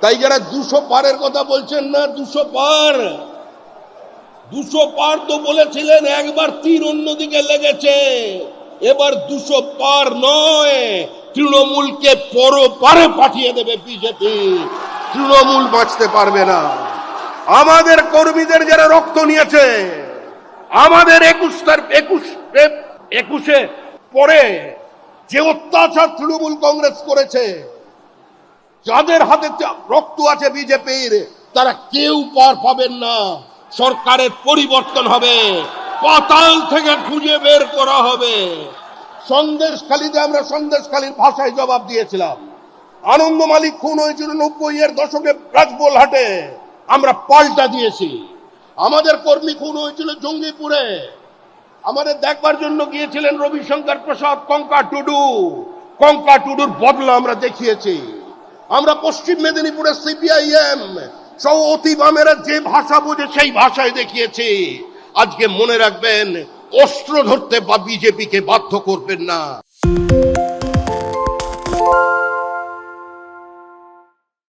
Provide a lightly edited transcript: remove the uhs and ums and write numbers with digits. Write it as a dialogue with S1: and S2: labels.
S1: তাই যারা 200 পারের কথা বলছেন না, 200 পার তো বলেছিলেন, একবার তীর অন্যদিকে লেগেছে, এবার 200 পার নয়, তৃণমূলকে পরপারে পাঠিয়ে দেবে বিজেপি। তৃণমূল বাঁচতে পারবে না। আমাদের কর্মীদের যারা রক্ত নিয়েছে, আমাদের 21 পরে যে অত্যাচার তৃণমূল কংগ্রেস করেছে, যাদের হাতে রক্ত আছে বিজেপির, তারা কেউ পার পাবেন না। সরকারের পরিবর্তন হবে, পাতাল থেকে খুঁজে বের করা হবে। সন্দেশখালীতে আমরা সন্দেশখালীর ভাষায় জবাব দিয়েছিলাম। আনন্দ মালিক খুন হয়েছিল 90-এর দশকে রাজবোলহাটে, আমরা পাল্টা দিয়েছি। আমাদের কর্মী খুন হয়েছিল জঙ্গিপুরে, আমাদের দেখবার জন্য গিয়েছিলেন রবিশঙ্কর প্রসাদ, কঙ্কা টুডুর বদলা আমরা দেখিয়েছি। আমরা পশ্চিম মেদিনীপুরে সিপিআইএম সহ অতি বামেরা যে ভাষা বোঝে সেই ভাষায় দেখিয়েছি। আজকে মনে রাখবেন, অস্ত্র ধরতে বা বিজেপিকে বাধ্য করবেন না।